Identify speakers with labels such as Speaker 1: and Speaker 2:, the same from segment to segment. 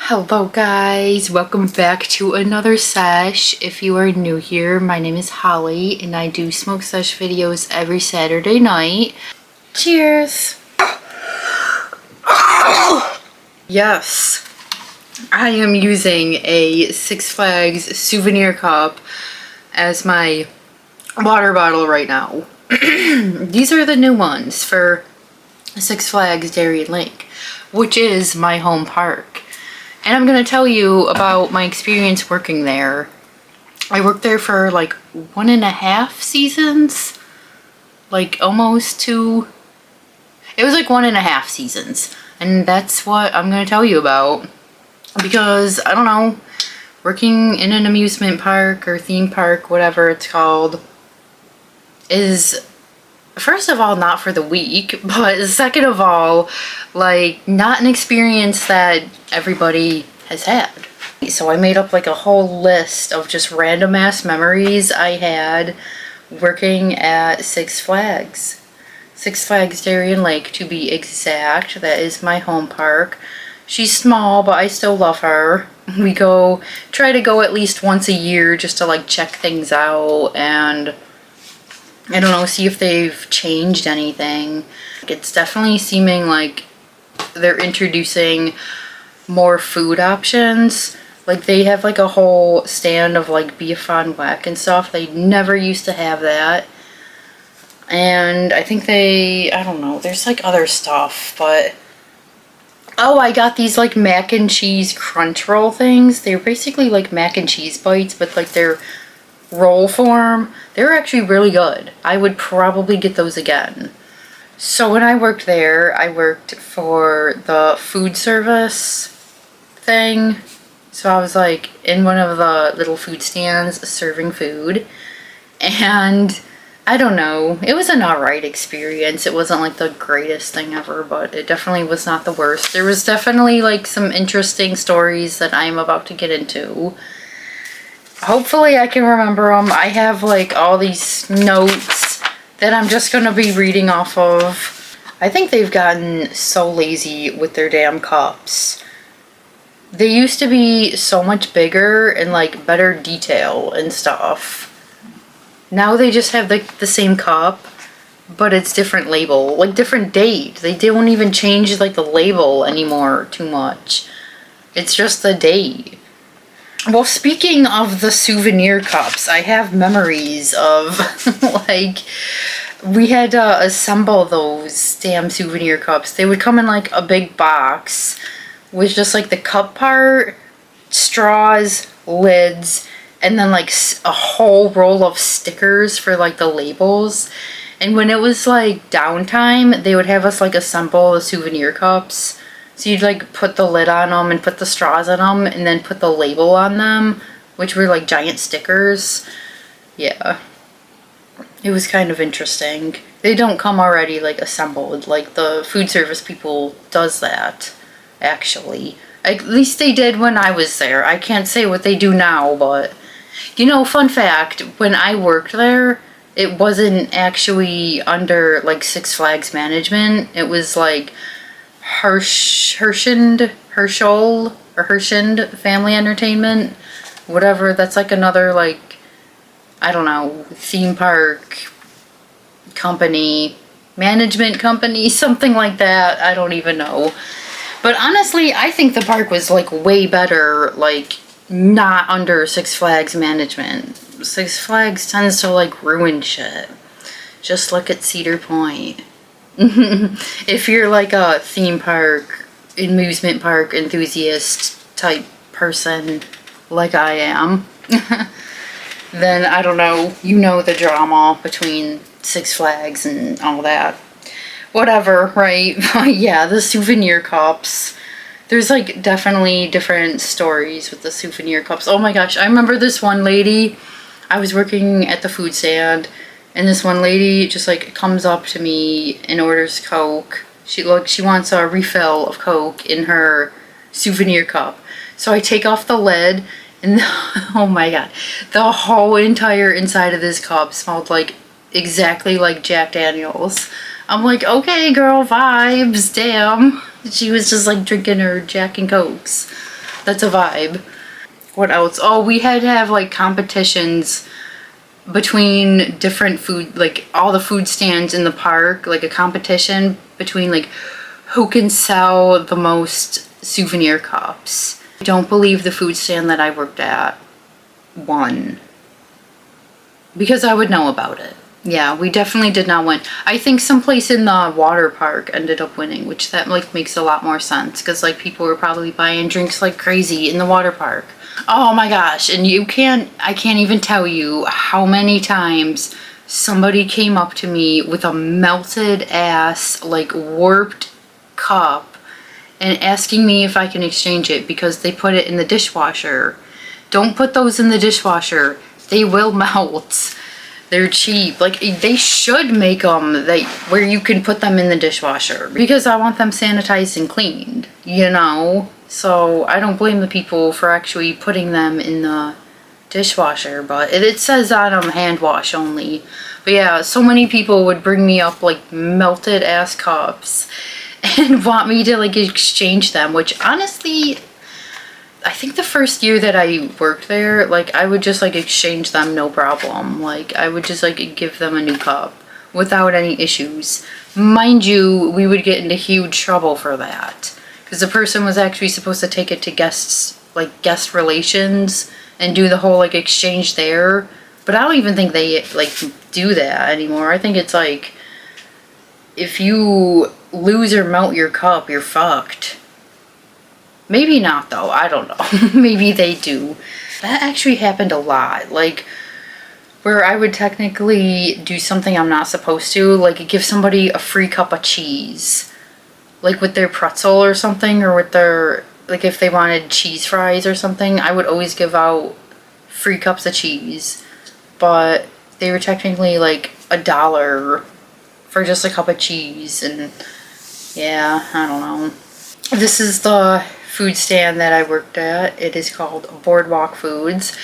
Speaker 1: Hello guys, welcome back to another sesh. If you are new here, my name is Holly and I do smoke sesh videos every Saturday night. Cheers! Yes, I am using a Six Flags souvenir cup as my water bottle right now. These are the new ones for Six Flags Darien Lake, which is my home park. And I'm going to tell you about my experience working there. I worked there for like 1.5 seasons. Like almost 2. It was like 1.5 seasons. And that's what I'm going to tell you about. Because, I don't know, working in an amusement park or theme park, whatever it's called, is, first of all, not for the weak, but second of all, like, not an experience that everybody has had. So I made up like a whole list of just random ass memories I had working at Six Flags. Six Flags Darien Lake, to be exact. That is my home park. She's small, but I still love her. We try to go at least once a year just to like check things out and I don't know, see if they've changed anything. It's definitely seeming like they're introducing more food options. Like they have like a whole stand of like beef on weck and stuff. They never used to have that. And I think I don't know, there's like other stuff, but oh, I got these like mac and cheese crunch roll things. They're basically like mac and cheese bites, but like they're roll form. They're actually really good. I would probably get those again. So when I worked there, I worked for the food service thing. So I was like in one of the little food stands serving food. And I don't know, it was an alright experience. It wasn't like the greatest thing ever, but it definitely was not the worst. There was definitely like some interesting stories that I'm about to get into. Hopefully I can remember them. I have like all these notes that I'm just going to be reading off of. I think they've gotten so lazy with their damn cups. They used to be so much bigger and like better detail and stuff. Now they just have like the same cup, but it's different label, like different date. They don't even change like the label anymore too much. It's just the date. Well, speaking of the souvenir cups, I have memories of, like, we had to assemble those damn souvenir cups. They would come in, like, a big box with just, like, the cup part, straws, lids, and then, like, a whole roll of stickers for, like, the labels. And when it was, like, downtime, they would have us, like, assemble the souvenir cups. So you'd like put the lid on them and put the straws on them and then put the label on them, which were like giant stickers. Yeah. It was kind of interesting. They don't come already like assembled. Like the food service people does that, actually. At least they did when I was there. I can't say what they do now, but you know, fun fact, when I worked there, it wasn't actually under like Six Flags management. It was like Herschend Family Entertainment, whatever. That's like another like, I don't know, theme park company, management company, something like that. I don't even know. But honestly, I think the park was like way better, like not under Six Flags management. Six Flags tends to like ruin shit. Just look at Cedar Point. If you're like a theme park, amusement park enthusiast type person like I am, then I don't know, you know the drama between Six Flags and all that. Whatever, right? Yeah, the souvenir cups. There's like definitely different stories with the souvenir cups. Oh my gosh, I remember this one lady, I was working at the food stand. And this one lady just like comes up to me and orders Coke. She wants a refill of Coke in her souvenir cup. So I take off the lid and oh my god, the whole entire inside of this cup smelled like exactly like Jack Daniels. I'm like, okay girl, vibes, damn. She was just like drinking her Jack and Cokes. That's a vibe. What else? Oh, we had to have like competitions between different food, like all the food stands in the park, like a competition between like who can sell the most souvenir cups. I don't believe the food stand that I worked at won, because I would know about it. Yeah, we definitely did not win. I think someplace in the water park ended up winning, which that like makes a lot more sense, because like people were probably buying drinks like crazy in the water park. Oh my gosh, and I can't even tell you how many times somebody came up to me with a melted ass, like warped cup and asking me if I can exchange it because they put it in the dishwasher. Don't put those in the dishwasher. They will melt. They're cheap. Like, they should make them where you can put them in the dishwasher, because I want them sanitized and cleaned, you know? So I don't blame the people for actually putting them in the dishwasher, but it says on them hand wash only. But yeah, so many people would bring me up like melted ass cups and want me to like exchange them, which honestly, I think the first year that I worked there, like I would just like exchange them no problem. Like I would just like give them a new cup without any issues. Mind you, we would get into huge trouble for that, because the person was actually supposed to take it to guests, like guest relations, and do the whole like exchange there. But I don't even think they like do that anymore. I think it's like, if you lose or melt your cup, you're fucked. Maybe not though, I don't know. Maybe they do. That actually happened a lot. Like, where I would technically do something I'm not supposed to, like give somebody a free cup of cheese. Like with their pretzel or something, or with their, like if they wanted cheese fries or something, I would always give out free cups of cheese. But they were technically like $1 for just a cup of cheese, and yeah, I don't know. This is the food stand that I worked at. It is called Boardwalk Foods.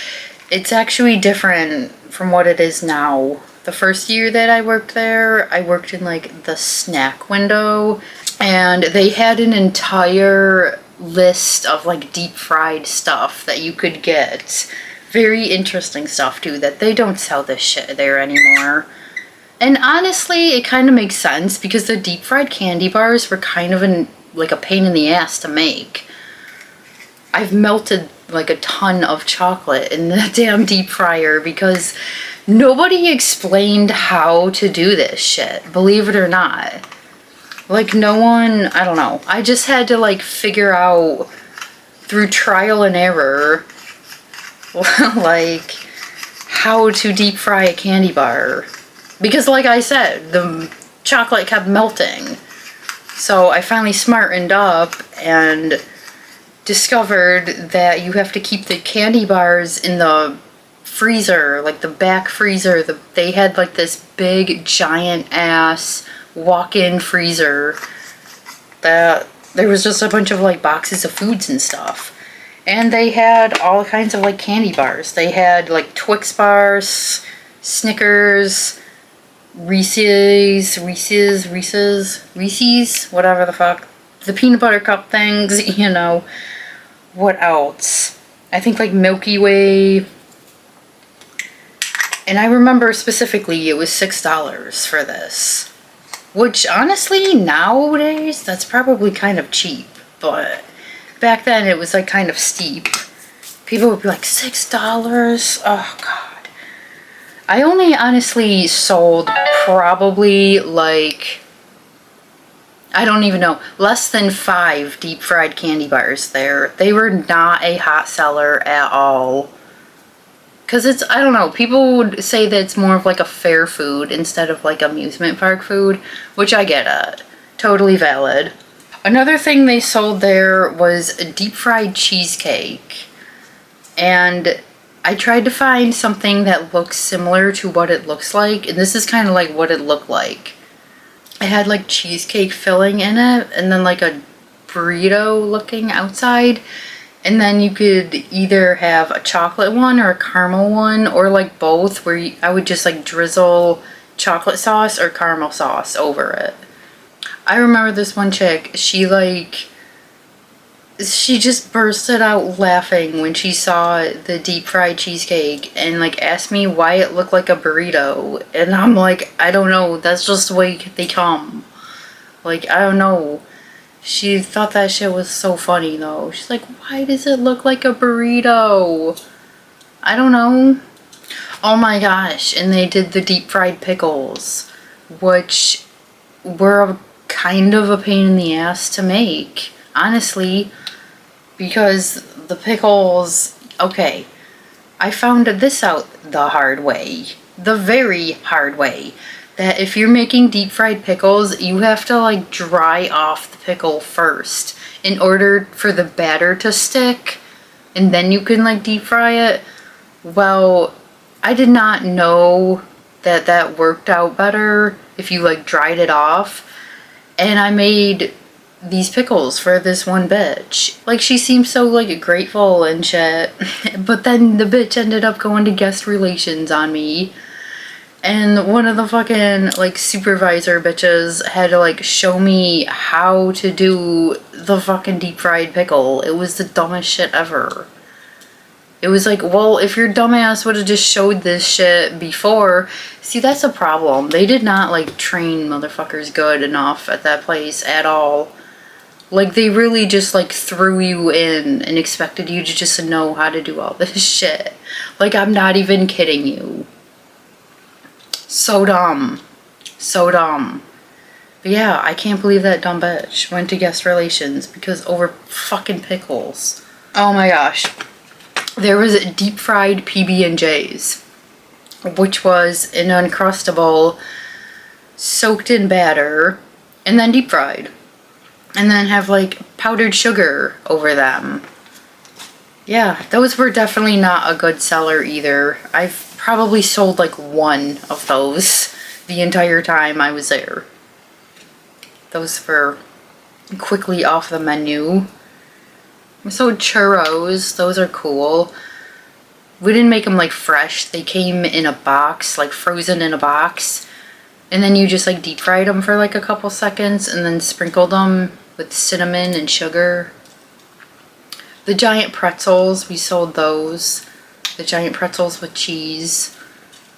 Speaker 1: It's actually different from what it is now. The first year that I worked there, I worked in like the snack window, and they had an entire list of like deep fried stuff that you could get. Very interesting stuff too, that they don't sell this shit there anymore. And honestly, it kind of makes sense, because the deep fried candy bars were kind of like a pain in the ass to make. I've melted like a ton of chocolate in the damn deep fryer because nobody explained how to do this shit, believe it or not. Like no one, I don't know. I just had to like figure out through trial and error like how to deep fry a candy bar. Because like I said, the chocolate kept melting. So I finally smartened up and discovered that you have to keep the candy bars in the freezer, like the back freezer. They had like this big giant ass walk-in freezer that there was just a bunch of like boxes of foods and stuff. And they had all kinds of like candy bars. They had like Twix bars, Snickers, Reese's, whatever the fuck. The peanut butter cup things, you know. What else? I think like Milky Way. And I remember specifically it was $6 for this. Which honestly, nowadays, that's probably kind of cheap. But back then it was like kind of steep. People would be like, $6? Oh god. I only honestly sold probably like, I don't even know, less than 5 deep fried candy bars there. They were not a hot seller at all. Because it's, I don't know, people would say that it's more of like a fair food instead of like amusement park food, which I get it. Totally valid. Another thing they sold there was a deep fried cheesecake. And I tried to find something that looks similar to what it looks like, and this is kind of like what it looked like. It had like cheesecake filling in it, and then like a burrito looking outside, and then you could either have a chocolate one or a caramel one, or like both, where I would just like drizzle chocolate sauce or caramel sauce over it. I remember this one chick, she like she just bursted out laughing when she saw the deep fried cheesecake and like asked me why it looked like a burrito. And I'm like, I don't know, that's just the way they come. Like, I don't know. She thought that shit was so funny though. She's like, why does it look like a burrito? I don't know. Oh my gosh, and they did the deep fried pickles, which were kind of a pain in the ass to make, honestly, because the pickles, okay, I found this out the hard way, the very hard way, that if you're making deep fried pickles, you have to like dry off the pickle first in order for the batter to stick, and then you can like deep fry it. Well, I did not know that that worked out better if you like dried it off. And I made these pickles for this one bitch. Like, she seemed so like grateful and shit. But then the bitch ended up going to guest relations on me. And one of the fucking like supervisor bitches had to like show me how to do the fucking deep fried pickle. It was the dumbest shit ever. It was like, well, if your dumbass would have just showed this shit before. See, that's a problem. They did not, like, train motherfuckers good enough at that place at all. Like, they really just, like, threw you in and expected you to just know how to do all this shit. Like, I'm not even kidding you. So dumb. So dumb. But yeah, I can't believe that dumb bitch went to guest relations because over fucking pickles. Oh my gosh. There was deep fried PB&Js, which was an Uncrustable soaked in batter and then deep fried, and then have like powdered sugar over them. Yeah, those were definitely not a good seller either. I've probably sold like one of those the entire time I was there. Those were quickly off the menu. So churros, those are cool. We didn't make them like fresh. They came in a box, like frozen in a box. And then you just like deep fried them for like a couple seconds and then sprinkled them with cinnamon and sugar. The giant pretzels, we sold those. The giant pretzels with cheese.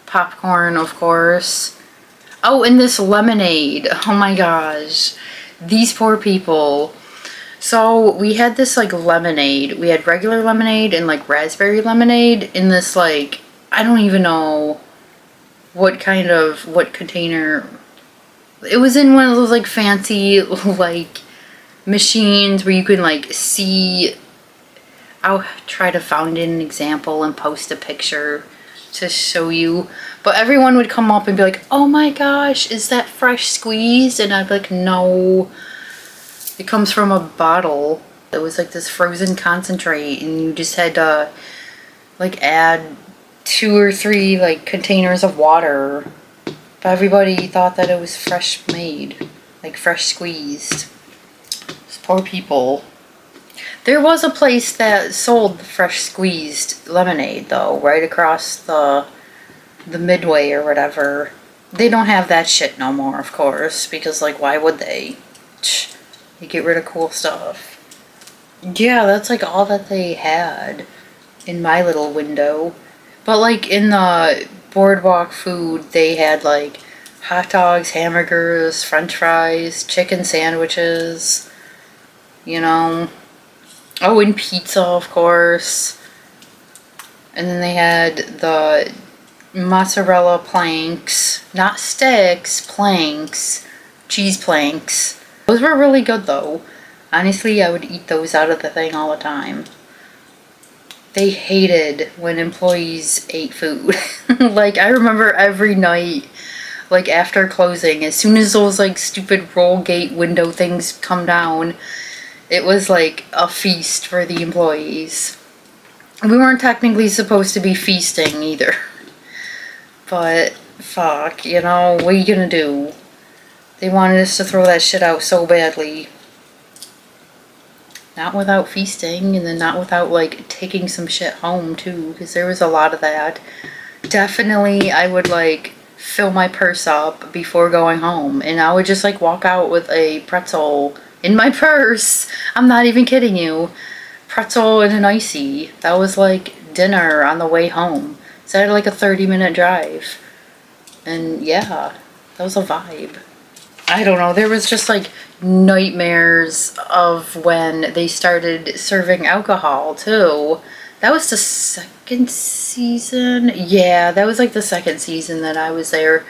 Speaker 1: Popcorn, of course. Oh, and this lemonade. Oh my gosh. These poor people. So we had this like lemonade. We had regular lemonade and like raspberry lemonade in this like, I don't even know what container. It was in one of those like fancy like machines where you can like see. I'll try to find an example and post a picture to show you. But everyone would come up and be like, oh my gosh, is that fresh squeezed? And I'd be like, no. It comes from a bottle. It was like this frozen concentrate and you just had to like add 2 or 3 like containers of water. But everybody thought that it was fresh made, like fresh squeezed. Those poor people. There was a place that sold fresh squeezed lemonade though, right across the Midway or whatever. They don't have that shit no more, of course, because like why would they? You get rid of cool stuff. Yeah, that's like all that they had in my little window. But like in the boardwalk food, they had like hot dogs, hamburgers, french fries, chicken sandwiches, you know. Oh, and pizza, of course. And then they had the mozzarella planks, not sticks, planks, cheese planks. Those were really good though. Honestly, I would eat those out of the thing all the time. They hated when employees ate food. Like, I remember every night, like after closing, as soon as those like stupid roll gate window things come down, it was like a feast for the employees. We weren't technically supposed to be feasting either. But, fuck, you know, what are you gonna do? They wanted us to throw that shit out so badly. Not without feasting, and then not without, like, taking some shit home, too, because there was a lot of that. Definitely, I would, like, fill my purse up before going home, and I would just, like, walk out with a pretzel in my purse. I'm not even kidding you. Pretzel and an icy. That was like dinner on the way home. So I had like a 30-minute drive. And yeah, that was a vibe. I don't know, there was just like nightmares of when they started serving alcohol too. That was the second season? Yeah, that was like the second season that I was there.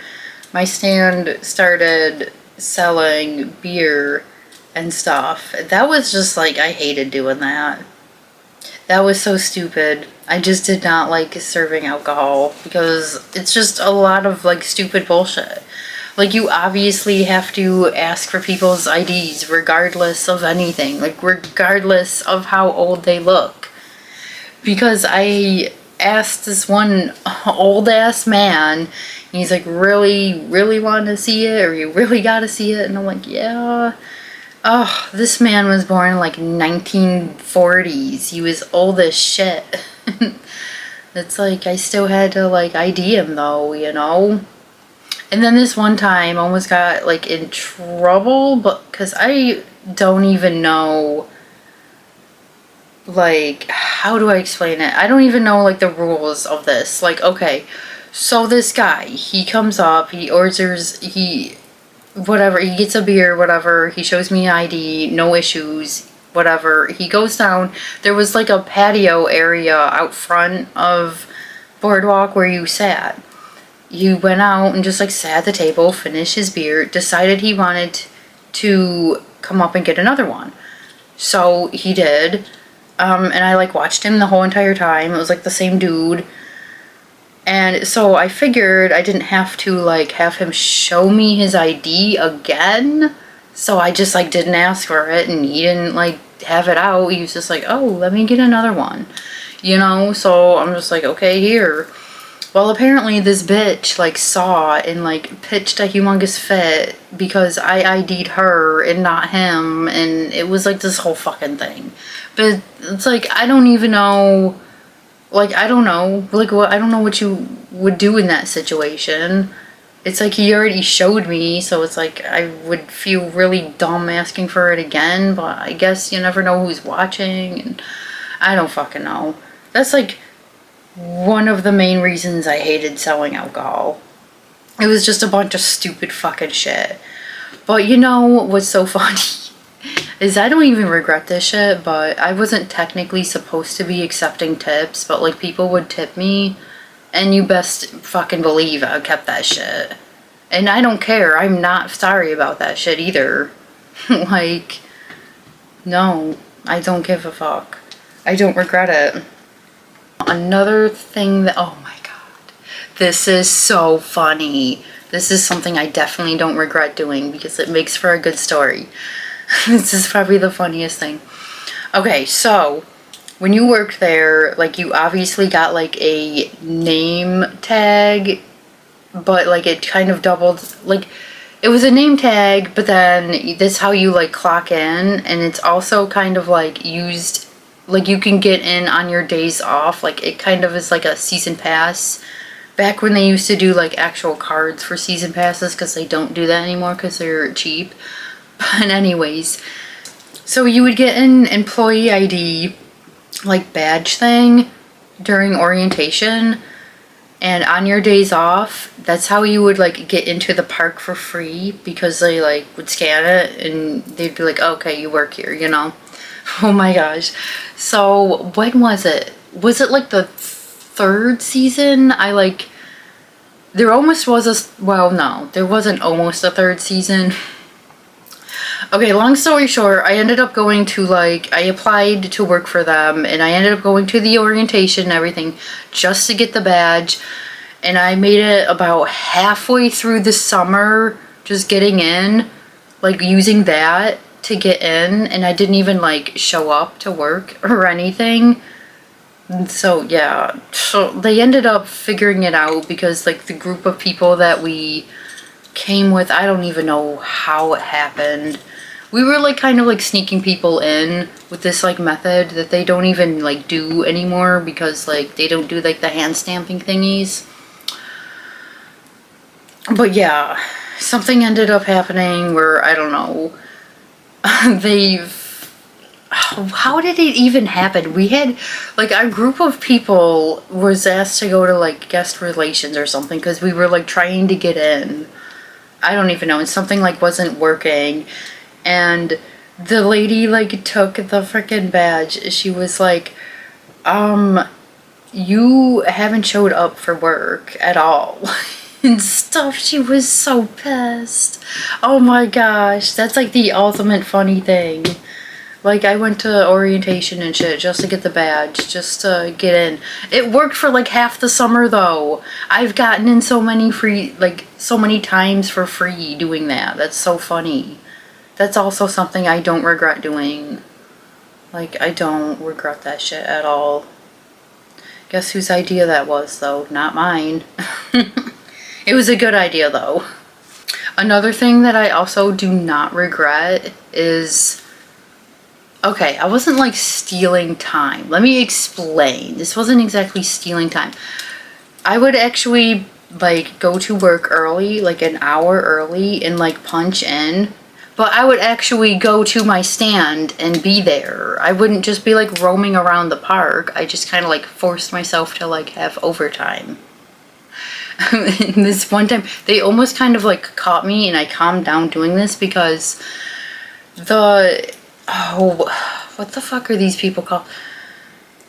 Speaker 1: My stand started selling beer and stuff. That was just like, I hated doing that. That was so stupid. I just did not like serving alcohol because it's just a lot of like stupid bullshit. Like, you obviously have to ask for people's IDs regardless of anything, like regardless of how old they look. Because I asked this one old ass man, and he's like, really want to see it, or you really gotta see it? And I'm like, yeah. Oh, this man was born in like 1940s. He was old as shit. It's like, I still had to like ID him though, you know? And then this one time almost got like in trouble, but because I don't even know, like, how do I explain it? I don't even know like the rules of this. Like, okay, so this guy, he comes up, he orders, whatever, he gets a beer, whatever, he shows me ID, no issues, whatever. He goes down, there was like a patio area out front of Boardwalk where you sat. You went out and just like sat at the table, finished his beer, decided he wanted to come up and get another one. So he did. And I like watched him the whole entire time. It was like the same dude. And so I figured I didn't have to like have him show me his ID again. So I just like didn't ask for it, and he didn't like have it out. He was just like, oh, let me get another one. You know, so I'm just like, okay, here. Well, apparently this bitch, like, saw and, like, pitched a humongous fit because I ID'd her and not him, and it was, like, this whole fucking thing. But it's, like, I don't even know, like, I don't know, like, what, I don't know what you would do in that situation. It's, like, he already showed me, so it's, like, I would feel really dumb asking for it again, but I guess you never know who's watching, and I don't fucking know. That's, like, one of the main reasons I hated selling alcohol. It was just a bunch of stupid fucking shit. But you know what's so funny is I don't even regret this shit, but I wasn't technically supposed to be accepting tips, but like people would tip me, and you best fucking believe I kept that shit. And I don't care. I'm not sorry about that shit either. Like, no, I don't give a fuck. I don't regret it. Another thing that, oh my god, this is so funny. This is something I definitely don't regret doing because it makes for a good story. This is probably the funniest thing. Okay, so when you worked there, like, you obviously got like a name tag, but like it kind of doubled, like it was a name tag, but then that's how you like clock in, and it's also kind of like used, like you can get in on your days off. Like it kind of is like a season pass. Back when they used to do like actual cards for season passes, because they don't do that anymore because they're cheap. But anyways, so you would get an employee ID like badge thing during orientation, and on your days off, that's how you would like get into the park for free, because they like would scan it and they'd be like, okay, you work here, you know. Oh my gosh. So when was it? Was it like the third season? There almost was a, well, no, there wasn't almost a third season. Okay, long story short, I ended up going to like, I applied to work for them, and I ended up going to the orientation and everything just to get the badge. And I made it about halfway through the summer, just getting in, like using that to get in, and I didn't even like show up to work or anything. And so yeah, so they ended up figuring it out, because like the group of people that we came with, I don't even know how it happened. We were like kind of like sneaking people in with this like method that they don't even like do anymore, because like they don't do like the hand stamping thingies. But yeah, something ended up happening where, I don't know, they've, how did it even happen? We had, like, our group of people was asked to go to, like, guest relations or something because we were, like, trying to get in. I don't even know. And something, like, wasn't working. And the lady, like, took the freaking badge. She was like, you haven't showed up for work at all. And stuff. She was so pissed. Oh my gosh. That's, like, the ultimate funny thing. Like, I went to orientation and shit just to get the badge, just to get in. It worked for, like, half the summer, though. I've gotten in so many so many times for free doing that. That's so funny. That's also something I don't regret doing. Like, I don't regret that shit at all. Guess whose idea that was, though? Not mine. It was a good idea, though. Another thing that I also do not regret is... Okay, I wasn't, like, stealing time. Let me explain. This wasn't exactly stealing time. I would actually, like, go to work early, like an hour early, and, like, punch in. But I would actually go to my stand and be there. I wouldn't just be, like, roaming around the park. I just kind of, like, forced myself to, like, have overtime. And this one time, they almost kind of, like, caught me, and I calmed down doing this because oh, what the fuck are these people called?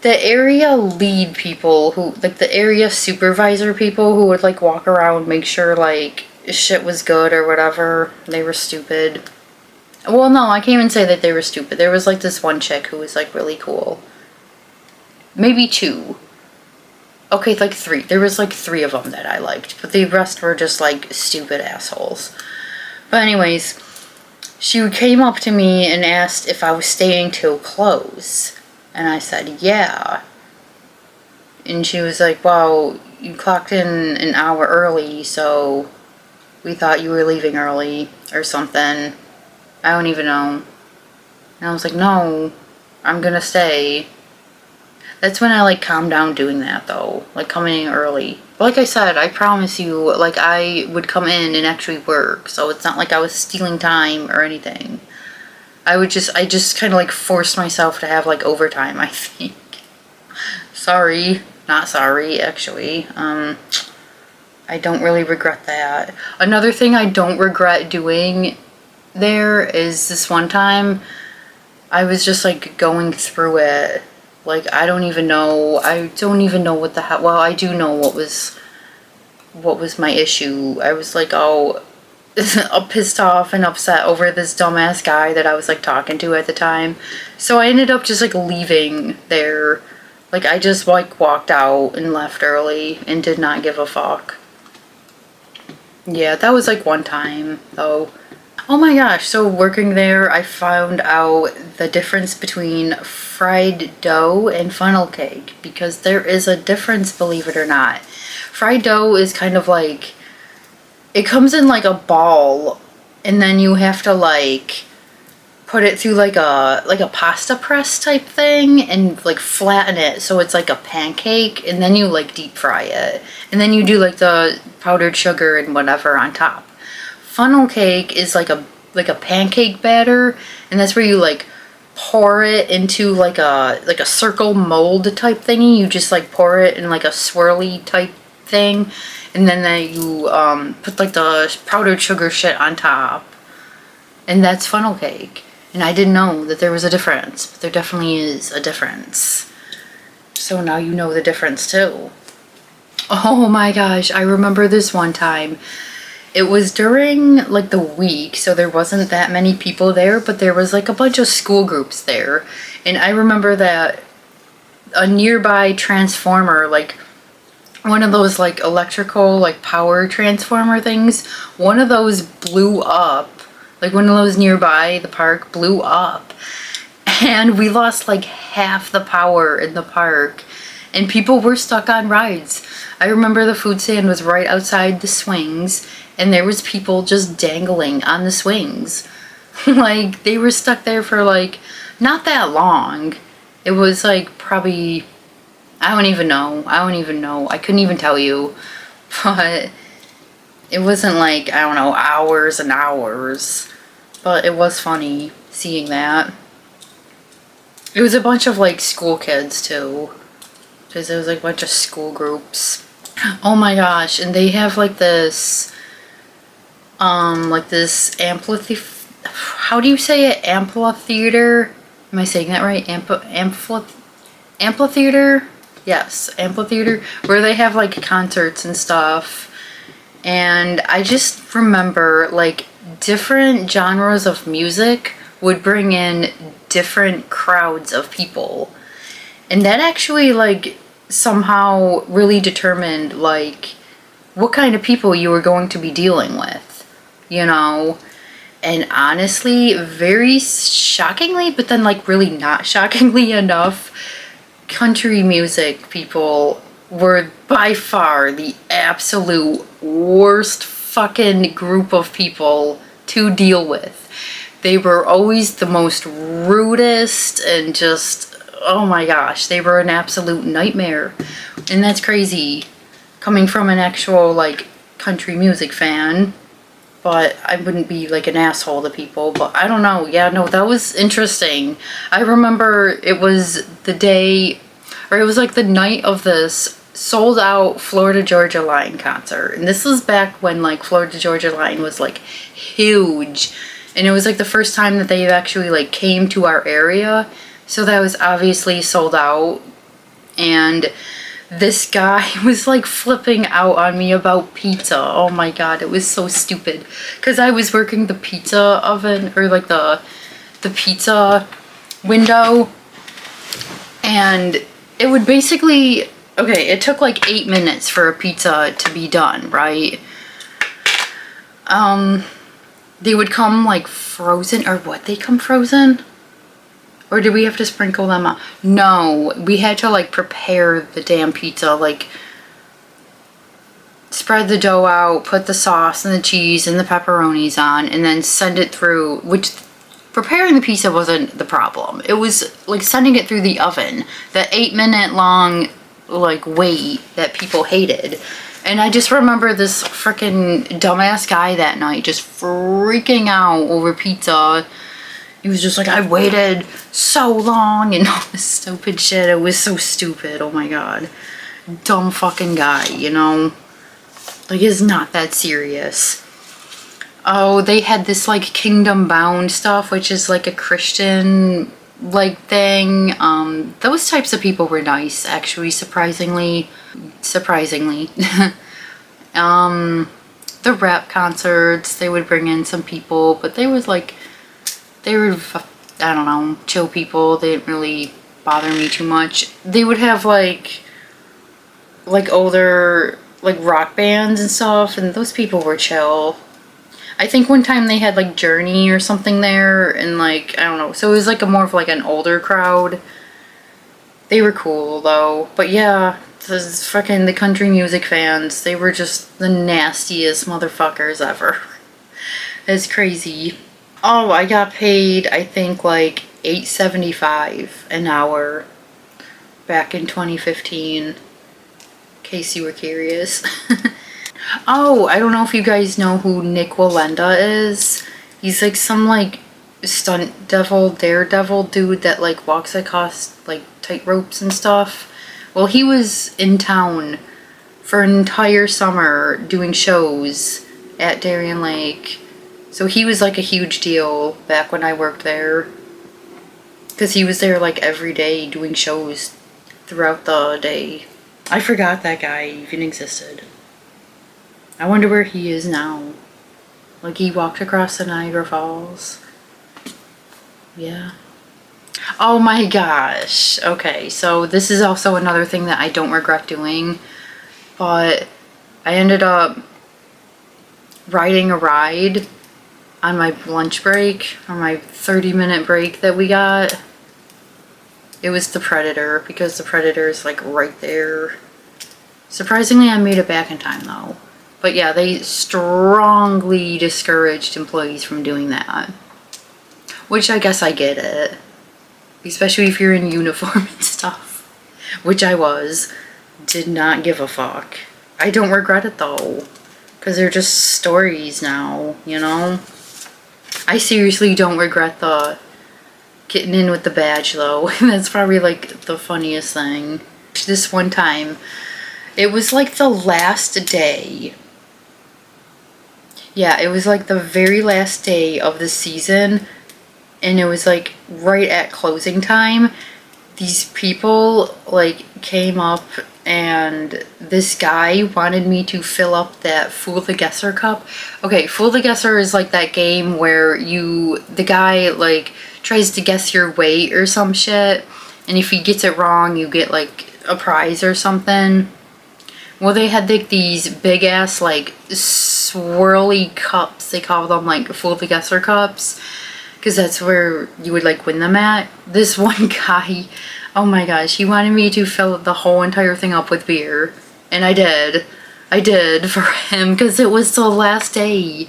Speaker 1: The area lead people who, like, the area supervisor people who would, like, walk around, make sure, like, shit was good or whatever. They were stupid. Well, no, I can't even say that they were stupid. There was, like, this one chick who was, like, really cool. Maybe two. Okay, like, three. There was, like, three of them that I liked. But the rest were just, like, stupid assholes. But anyways... She came up to me and asked if I was staying till close. And I said, yeah. And she was like, well, you clocked in an hour early, so we thought you were leaving early or something. I don't even know. And I was like, no, I'm gonna stay. That's when I, like, calmed down doing that, though. Like, coming in early. But like I said, I promise you, like, I would come in and actually work. So it's not like I was stealing time or anything. I just kind of, like, forced myself to have, like, overtime, I think. Sorry. Not sorry, actually. I don't really regret that. Another thing I don't regret doing there is this one time, I was just, like, going through it. Like, I don't even know what the hell, well, I do know what was my issue. I was, like, all pissed off and upset over this dumbass guy that I was, like, talking to at the time. So I ended up just, like, leaving there. Like, I just, like, walked out and left early and did not give a fuck. Yeah, that was, like, one time, though. Oh my gosh, so working there, I found out the difference between fried dough and funnel cake, because there is a difference, believe it or not. Fried dough is kind of like, it comes in like a ball, and then you have to, like, put it through like a pasta press type thing and, like, flatten it so it's like a pancake, and then you, like, deep fry it, and then you do, like, the powdered sugar and whatever on top. Funnel cake is like a pancake batter, and that's where you, like, pour it into like a circle mold type thingy. You just, like, pour it in like a swirly type thing, and then you put, like, the powdered sugar shit on top, and that's funnel cake. And I didn't know that there was a difference, but there definitely is a difference. So now you know the difference too. Oh my gosh, I remember this one time. It was during, like, the week, so there wasn't that many people there, but there was, like, a bunch of school groups there. And I remember that a nearby transformer, like, one of those, like, electrical, like, power transformer things, one of those blew up. Like, one of those nearby the park blew up. And we lost, like, half the power in the park. And people were stuck on rides. I remember the food stand was right outside the swings, and there was people just dangling on the swings. Like, they were stuck there for, like, not that long. It was, like, probably, I don't even know. I couldn't even tell you. But it wasn't, like, I don't know, hours and hours. But it was funny. seeing that. It was a bunch of like school kids too, because it was like a bunch of school groups. Oh my gosh, and they have like this amphitheater. How do you say it? Amphitheater? Am I saying that right? Amphitheater? Yes, amphitheater, where they have like concerts and stuff. And I just remember like different genres of music would bring in different crowds of people. And that actually like somehow really determined like what kind of people you were going to be dealing with, you know? And honestly, very shockingly, but then like really not shockingly enough, country music people were by far the absolute worst fucking group of people to deal with. They were always the most rudest and just, oh my gosh, they were an absolute nightmare. And that's crazy coming from an actual like country music fan. But I wouldn't be like an asshole to people, but I don't know. Yeah, no, that was interesting. I remember it was the day, or it was like the night of this sold out Florida Georgia Line concert. And this was back when like Florida Georgia Line was like huge. And it was like the first time that they actually like came to our area. So that was obviously sold out. And this guy was like flipping out on me about pizza. Oh my god, it was so stupid. Because I was working the pizza oven, or like the pizza window. And it would basically, okay, it took like 8 minutes for a pizza to be done, right? They would come like frozen, or what, they come frozen? Or did we have to sprinkle them on? No, we had to like prepare the damn pizza, like spread the dough out, put the sauce and the cheese and the pepperonis on, and then send it through, which preparing the pizza wasn't the problem. It was like sending it through the oven, the 8-minute long like wait that people hated. And I just remember this freaking dumbass guy that night just freaking out over pizza. He was just like, I waited so long and all this stupid shit. It was so stupid. Oh my god. Dumb fucking guy, you know? Like, it's not that serious. Oh, they had this like Kingdom Bound stuff, which is like a Christian like thing. Those types of people were nice, actually, surprisingly. The rap concerts, they would bring in some people, but they was like, they were, I don't know, chill people. They didn't really bother me too much. They would have like older like rock bands and stuff, and those people were chill. I think one time they had like Journey or something there, and like, I don't know, so it was like a more of like an older crowd. They were cool though. But yeah, those fucking the country music fans, they were just the nastiest motherfuckers ever. It's crazy. Oh, I got paid, I think, like $8.75 an hour back in 2015, in case you were curious. Oh, I don't know if you guys know who Nick Wallenda is. He's like some like stunt devil, daredevil dude that like walks across like tight ropes and stuff. Well, he was in town for an entire summer doing shows at Darien Lake. So he was like a huge deal back when I worked there. Because he was there like every day doing shows throughout the day. I forgot that guy even existed. I wonder where he is now. Like, he walked across the Niagara Falls. Yeah. Oh my gosh. Okay, so this is also another thing that I don't regret doing. But I ended up riding a ride on my lunch break, on my 30-minute break that we got. It was the Predator, because the Predator is like right there. Surprisingly, I made it back in time though. But yeah, they strongly discouraged employees from doing that. Which I guess I get it. Especially if you're in uniform and stuff. Which I was. Did not give a fuck. I don't regret it though. Because they're just stories now, you know? I seriously don't regret the getting in with the badge though. That's probably like the funniest thing. This one time, it was like the last day. Yeah, it was like the very last day of the season, and it was like right at closing time. These people like came up, and this guy wanted me to fill up that Fool the Guesser cup. Okay, Fool the Guesser is like that game where the guy like tries to guess your weight or some shit, and if he gets it wrong, you get like a prize or something. Well, they had like these big ass like swirly cups. They call them like Fool the Guesser cups, because that's where you would like win them at. This one guy, oh my gosh, he wanted me to fill the whole entire thing up with beer, and I did for him, because it was the last day,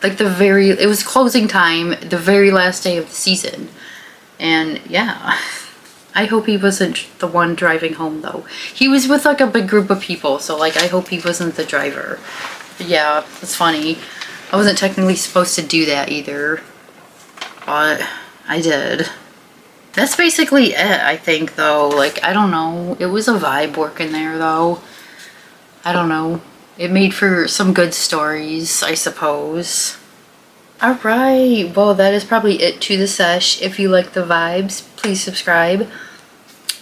Speaker 1: like it was closing time, the very last day of the season. And yeah, I hope he wasn't the one driving home though. He was with like a big group of people, so like I hope he wasn't the driver. But yeah, it's funny. I wasn't technically supposed to do that either, but I did. That's basically it, I think, though. Like, I don't know. It was a vibe working there, though. I don't know. It made for some good stories, I suppose. Alright, well, that is probably it to the sesh. If you like the vibes, please subscribe.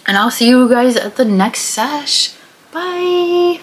Speaker 1: And I'll see you guys at the next sesh. Bye!